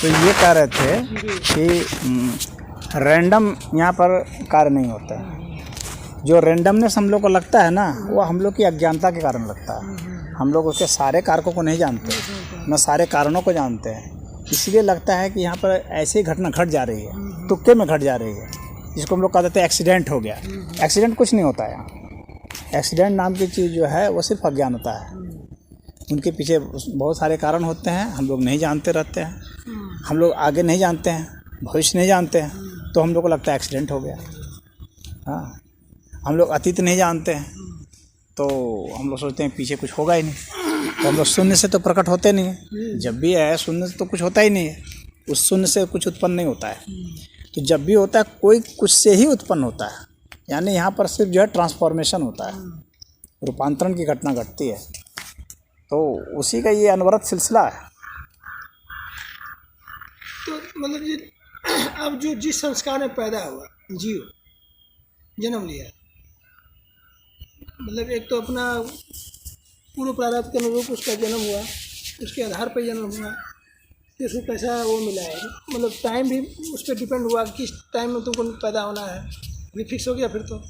तो ये कह रहे थे कि रैंडम यहाँ पर कार्य नहीं होता है। जो रैंडमनेस हम लोग को लगता है ना, वो हम लोग की अज्ञानता के कारण लगता है। हम लोग उसके सारे कारकों को नहीं जानते, न सारे कारणों को जानते हैं। इसलिए लगता है कि यहाँ पर ऐसी घटना घट जा रही है, तुक्के में घट जा रही है, जिसको हम लोग कहते हैं एक्सीडेंट हो गया। एक्सीडेंट कुछ नहीं होता है यहाँ। एक्सीडेंट नाम की चीज़ जो है वो सिर्फ अज्ञानता है। उनके पीछे बहुत सारे कारण होते हैं, हम लोग नहीं जानते रहते हैं। हम लोग आगे नहीं जानते हैं, भविष्य नहीं जानते हैं, तो हम लोग को लगता है एक्सीडेंट हो गया। हाँ, हम लोग अतीत नहीं जानते हैं, तो हम लोग सोचते हैं पीछे कुछ होगा ही नहीं। तो हम लोग शून्य से तो प्रकट होते नहीं हैं। जब भी है शून्य से तो कुछ होता ही नहीं है। उस शून्य से कुछ उत्पन्न नहीं होता है। तो जब भी होता है कोई कुछ से ही उत्पन्न होता है। यानी यहाँ पर सिर्फ जो है ट्रांसफॉर्मेशन होता है, रूपांतरण की घटना घटती है। तो उसी का ये अनवरत सिलसिला है। तो मतलब अब जो जिस संस्कार में पैदा हुआ जीव जन्म लिया, मतलब एक तो अपना पूर्व प्रारब्ध के अनुरूप उसका जन्म हुआ, उसके आधार पर जन्म हुआ, फिर उसको कैसा वो मिला है, मतलब टाइम भी उस पर डिपेंड हुआ कि किस टाइम में तुमको पैदा होना है, भी फिक्स हो गया। फिर तो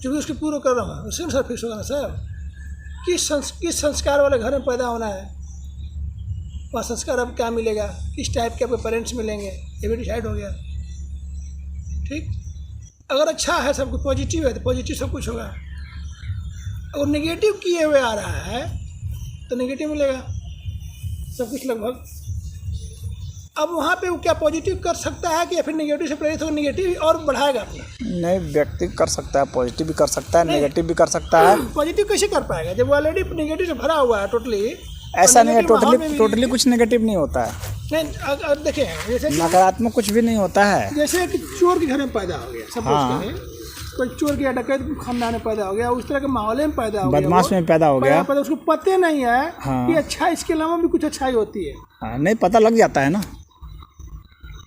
जो भी उसके पूर्व कर्म है उसके अनुसार फिक्स होगा ना सर। किस संस्कार वाले घर में पैदा होना है, वहाँ संस्कार अब क्या मिलेगा, किस टाइप के आपके पेरेंट्स मिलेंगे, ये भी डिसाइड हो गया। ठीक, अगर अच्छा है सब कुछ पॉजिटिव है तो पॉजिटिव सब कुछ होगा। अगर नेगेटिव किए हुए आ रहा है तो नेगेटिव मिलेगा सब कुछ लगभग। अब वहाँ पे वो क्या पॉजिटिव कर सकता है कि या फिर नेगेटिव से प्रेरित होकर नेगेटिव और बढ़ाएगा अपना? नहीं, व्यक्ति कर सकता है, पॉजिटिव भी कर सकता है, नेगेटिव भी कर सकता है। पॉजिटिव कैसे कर पाएगा जब वो ऑलरेडी नेगेटिव से भरा हुआ है टोटली? ऐसा नहीं है, टोटली कुछ नेगेटिव नहीं होता है। नहीं, देखें जैसे नकारात्मक कुछ भी नहीं होता है। जैसे कि चोर के घर में पैदा हो गया, सपोज करें कोई चोर की डकैत खानदान में पैदा हो गया, उस तरह के माहौल में पैदा हो गया, बदमाश में पैदा हो गया, उसको पता नहीं है कि अच्छा इसके अलावा भी कुछ अच्छाई होती है। नहीं, पता लग जाता है ना।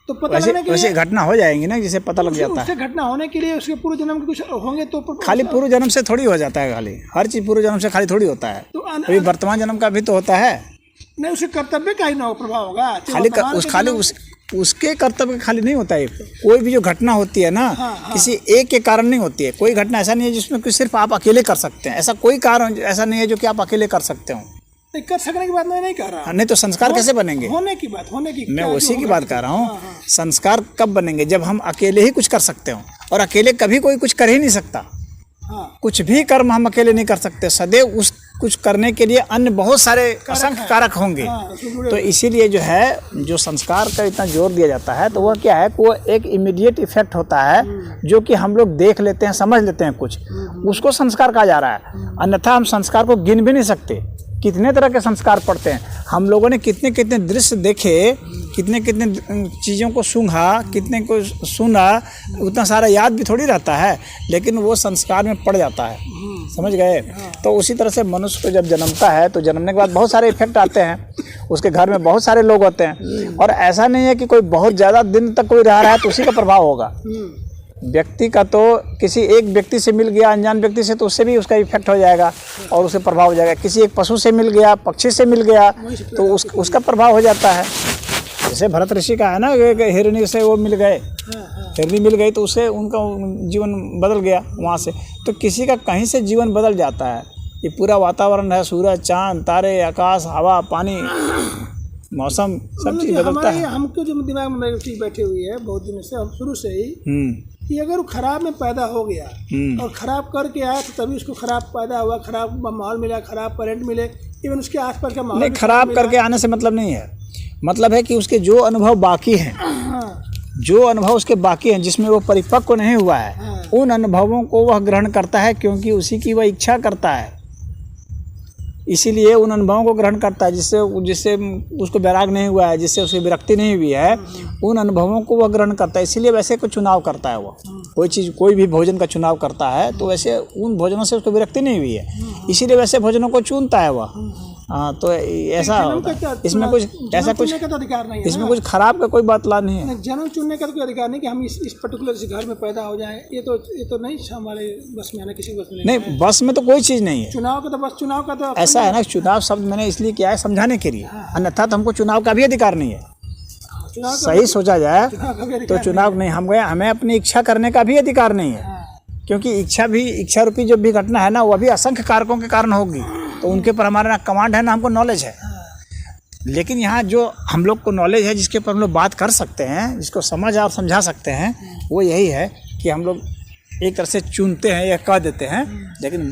तो पता लगने के लिए घटना हो जाएंगी ना, जिसे पता लग जाता है। उससे घटना होने के लिए उसके पूर्व जन्म के कुछ होंगे तो खाली पूर्व जन्म से थोड़ी हो जाता है। खाली हर चीज पूर्व जन्म से खाली थोड़ी होता है। तो अभी वर्तमान जन्म का भी तो होता है। नहीं, उसके कर्तव्य का ही ना प्रभाव होगा। खाली उसके कर्तव्य का खाली नहीं होता है। कोई भी जो घटना होती है ना, किसी एक के कारण नहीं होती है। कोई घटना ऐसा नहीं है जिसमें कि सिर्फ आप अकेले कर सकते हैं। ऐसा कोई कारण ऐसा नहीं है जो कि आप अकेले कर सकते हो। नहीं, कर सकने की बात मैं नहीं कर रहा। नहीं तो संस्कार कैसे बनेंगे? होने की मैं उसी की बात कर रहा हूँ। संस्कार कब बनेंगे? जब हम अकेले ही कुछ कर सकते हो। और अकेले कभी कोई कुछ कर ही नहीं सकता। कुछ भी कर्म हम अकेले नहीं कर सकते। सदैव उस कुछ करने के लिए अन्य बहुत सारे असंख्य कारक होंगे। तो इसीलिए जो है, जो संस्कार का इतना जोर दिया जाता है, तो वह क्या है कि वो एक इमीडिएट इफेक्ट होता है, जो कि हम लोग देख लेते हैं, समझ लेते हैं कुछ, उसको संस्कार कहा जा रहा है। अन्यथा हम संस्कार को गिन भी नहीं सकते। कितने तरह के संस्कार पड़ते हैं। हम लोगों ने कितने कितने दृश्य देखे, कितने कितने चीज़ों को सूंघा, कितने को सुना, उतना सारा याद भी थोड़ी रहता है, लेकिन वो संस्कार में पड़ जाता है। समझ गए? तो उसी तरह से मनुष्य को जब जन्मता है तो जन्मने के बाद बहुत सारे इफेक्ट आते हैं। उसके घर में बहुत सारे लोग होते हैं। और ऐसा नहीं है कि कोई बहुत ज़्यादा दिन तक कोई रह रहा है तो उसी का प्रभाव होगा। व्यक्ति का तो किसी एक व्यक्ति से मिल गया, अनजान व्यक्ति से, तो उससे भी उसका इफेक्ट हो जाएगा और उसे प्रभाव हो जाएगा। किसी एक पशु से मिल गया, पक्षी से मिल गया, तो उसका प्रभाव हो जाता है। जैसे भरत ऋषि का है ना, हिरणी से वो मिल गए, हिरणी मिल गई तो उससे उनका जीवन बदल गया वहाँ से। तो किसी का कहीं से जीवन बदल जाता है। ये पूरा वातावरण है, सूरज, चाँद, तारे, आकाश, हवा, पानी, मौसम, सब चीज़ बदलता है। हमको जो दिमाग में चीज़ बैठी हुई है बहुत दिनों से, हम शुरू से ही, कि अगर वो खराब में पैदा हो गया और खराब करके आया तो तभी उसको खराब पैदा हुआ, खराब माहौल मिला, खराब पेरेंट मिले, इवन उसके आसपास का माहौल। नहीं, खराब करके आने से मतलब नहीं है। मतलब है कि उसके जो अनुभव बाकी हैं, जो अनुभव उसके बाकी हैं, जिसमें वो परिपक्व नहीं हुआ है, उन अनुभवों को वह ग्रहण करता है, क्योंकि उसी की वह इच्छा करता है। इसीलिए उन अनुभवों को ग्रहण करता है जिससे उसको वैराग नहीं हुआ है, जिससे उसकी विरक्ति नहीं हुई है, उन अनुभवों को वह ग्रहण करता है। इसीलिए वैसे कोई चुनाव करता है। वो कोई भी भोजन का चुनाव करता है तो वैसे उन भोजनों से उसको विरक्ति नहीं हुई है, इसीलिए वैसे भोजनों को चुनता है वह। हाँ, तो ऐसा इसमें कुछ ऐसा कुछ अधिकार नहीं है। इसमें कुछ खराब का कोई बातला नहीं है। जन्म चुनने का तो कोई अधिकार नहीं कि हम इस पर्टिकुलर घर में पैदा हो जाएं। ये तो नहीं हमारे बस में, किसी बस में नहीं। बस में तो कोई चीज़ नहीं है। चुनाव का तो ऐसा है ना, चुनाव शब्द मैंने इसलिए किया है समझाने के लिए, अन्यथा तो हमको चुनाव का भी अधिकार नहीं है। सही सोचा जाए चुनाव का भी तो अधिकार चुनाव नहीं, हमें अपनी इच्छा करने का भी अधिकार नहीं है। क्योंकि इच्छा रूपी जो भी घटना है ना, वो अभी असंख्य कारकों के कारण होगी, तो उनके पर हमारा ना कमांड है ना हमको नॉलेज है। लेकिन यहाँ जो हम लोग को नॉलेज है, जिसके ऊपर हम लोग बात कर सकते हैं, जिसको समझ और समझा सकते हैं, वो यही है कि हम लोग एक तरह से चुनते हैं या कह देते हैं, लेकिन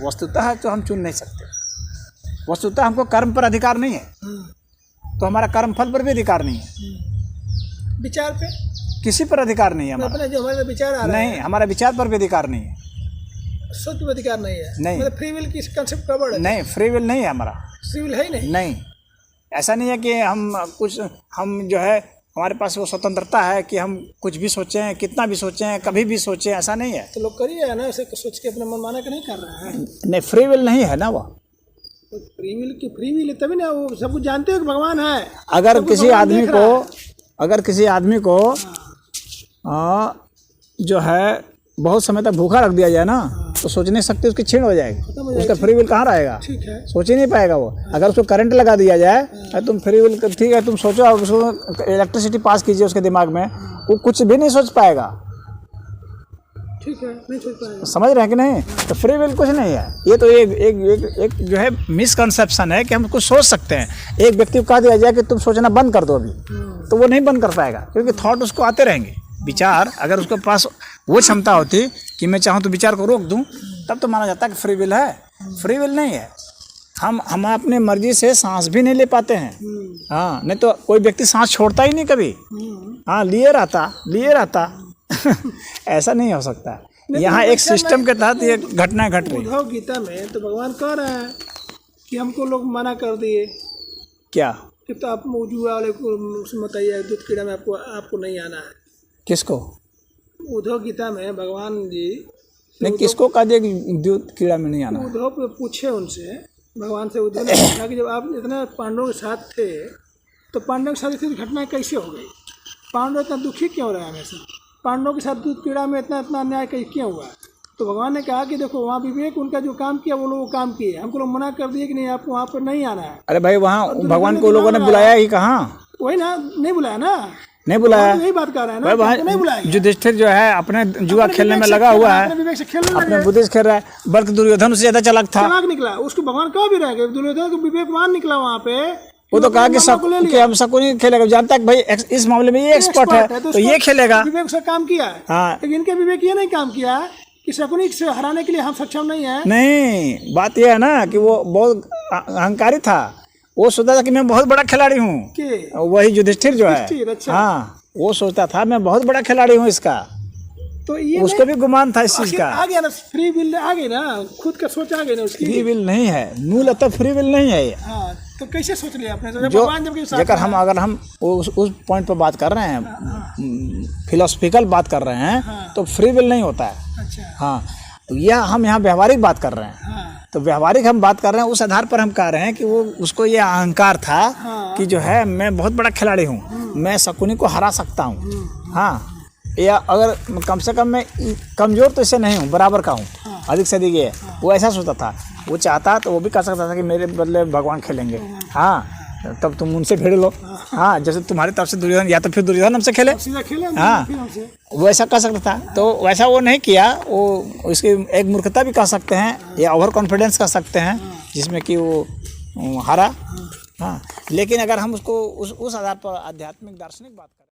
वस्तुतः तो हम चुन नहीं सकते। वस्तुतः हमको कर्म पर अधिकार नहीं है, तो हमारा कर्म फल पर भी अधिकार नहीं है। विचार पे किसी पर अधिकार नहीं है हमारा। अपने जो हमारे विचार आ रहे नहीं, हमारा विचार पर भी अधिकार नहीं है। सोच पे अधिकार नहीं है। नहीं। मतलब फ्री विल की कंसेप्ट का वर्ड है। नहीं, फ्री विल नहीं है हमारा। फ्री विल है ही नहीं। नहीं, ऐसा नहीं है कि हम जो है हमारे पास वो स्वतंत्रता है कि हम कुछ भी सोचें, कितना भी सोचें, कभी भी सोचें, ऐसा नहीं है। तो लोग करिए ना, ऐसे सोच के अपना मनमाना के नहीं कर रहे हैं। नहीं, फ्री विल नहीं है ना वो। तो फ्री विल है तभी ना, वो सब कुछ जानते हो कि भगवान है। अगर किसी आदमी को जो है बहुत समय तक भूखा रख दिया जाए ना, तो सोच नहीं सकते, उसकी छीण हो जाएगी, उसका फ्री विल कहाँ रहेगा? ठीक है, सोच ही नहीं पाएगा वो। अगर उसको करंट लगा दिया जाए, तुम फ्री विल, ठीक है तुम सोचो, अब उसको इलेक्ट्रिसिटी पास कीजिए उसके दिमाग में, वो कुछ भी नहीं सोच पाएगा। ठीक है, नहीं सोच पाएगा। समझ रहे हैं कि नहीं? तो फ्री विल कुछ नहीं है। ये तो एक जो है मिसकंसेप्शन है कि हम कुछ सोच सकते हैं। एक व्यक्ति को कह दिया जाए कि तुम सोचना बंद कर दो अभी, तो वो नहीं बंद कर पाएगा, क्योंकि थॉट उसको आते रहेंगे। विचार, अगर उसके पास वो क्षमता होती कि मैं चाहूँ तो विचार को रोक दूँ, तब तो माना जाता है कि फ्री विल है। फ्री विल नहीं है। हम अपने मर्जी से सांस भी नहीं ले पाते हैं। हाँ, नहीं तो कोई व्यक्ति सांस छोड़ता ही नहीं कभी। हाँ, लिए रहता ऐसा नहीं हो सकता। यहाँ एक सिस्टम के तहत ये घटना घट रही है। उद्धव गीता में तो भगवान कह रहे हैं कि हमको लोग मना कर दिए क्या कि तो आप जुआ वाले को मत आइए, दूध कीड़ा में आपको नहीं आना है। किसको? उद्धव गीता में भगवान जी नहीं, किसको कह दिया कि दूध कीड़ा में नहीं आना? उद्धव पे पूछे उनसे, भगवान से उद्धव ने पूछा कि जब आप इतना पांडवों के साथ थे, तो पांडवों के साथ इतनी घटनाएं कैसे हो गई? पांडव इतना दुखी क्यों रहे हमेशा? पांडवों के साथ दूध कीड़ा में इतना अन्याय क्यों हुआ? तो भगवान ने कहा कि देखो, वहाँ विवेक उनका जो काम किया वो लोग वो काम किए, हमको लोग मना कर दिए कि नहीं, आपको वहाँ पर नहीं आना है। अरे भाई, वहाँ भगवान को लोगों ने बुलाया ही कहाँ? वही ना, नहीं बुलाया ना, नहीं बुलाया। यही बात कर रहे हैं ना, नहीं बुलाया। युधिष्ठिर जो है अपने जुआ खेलने में लगा हुआ है, विवेक से खेलने अपने बुद्धि से खेल रहा है, बल्कि दुर्योधन से ज्यादा चालाक था। चालाक निकला, उसको भगवान कह भी रहे हैं, दुर्योधन को विवेकवान निकला वहाँ पे। वो तो कहा कि हम शकुनी खेलेगा, जानता है कि भाई इस मामले में ये एक्सपर्ट है, तो ये खेलेगा। विवेक से काम किया है। हाँ, लेकिन इनके विवेक ये नहीं काम किया है कि शकुनी से हराने के लिए हम सक्षम नहीं है। नहीं, बात यह है ना कि वो बहुत अहंकारी था। वो सोचता था कि मैं बहुत बड़ा खिलाड़ी हूँ। वही युधिष्ठिर जो है, अच्छा। हाँ, वो सोचता था मैं बहुत बड़ा खिलाड़ी हूँ इसका। तो ये उसको भी गुमान था इस चीज का। आ गया ना, फ्री विल आ गई ना, खुद का सोच आ गई ना उसकी। फ्री विल नहीं है, मूलतः फ्री विल नहीं है ये। हाँ, तो कैसे सोच लिया आपने? अगर हम उस पॉइंट पर बात कर रहे हैं, फिलोसफिकल बात कर रहे हैं, तो फ्री विल नहीं होता है। अच्छा। हाँ, तो यह हम यहाँ व्यवहारिक बात कर रहे हैं। तो व्यवहारिक हम बात कर रहे हैं, उस आधार पर हम कह रहे हैं कि वो उसको ये अहंकार था कि जो है मैं बहुत बड़ा खिलाड़ी हूँ, मैं शकुनी को हरा सकता हूँ। हाँ, या अगर कम से कम मैं कमज़ोर तो इससे नहीं हूँ, बराबर का हूँ, अधिक से अधिक ये। वो ऐसा सोचता था। वो चाहता तो वो भी कर सकता था कि मेरे बदले भगवान खेलेंगे। हाँ, तब तुम उनसे भिड़ लो। हाँ, जैसे तुम्हारी तरफ से दुर्योधन, या तो फिर दुर्योधन हमसे खेले। हाँ, वो ऐसा कर सकता था। तो वैसा वो नहीं किया। वो इसकी एक मूर्खता भी कह सकते हैं, या ओवर कॉन्फिडेंस कह सकते हैं, जिसमें कि वो हारा। हाँ, लेकिन अगर हम उसको उस आधार पर आध्यात्मिक दार्शनिक बात करें।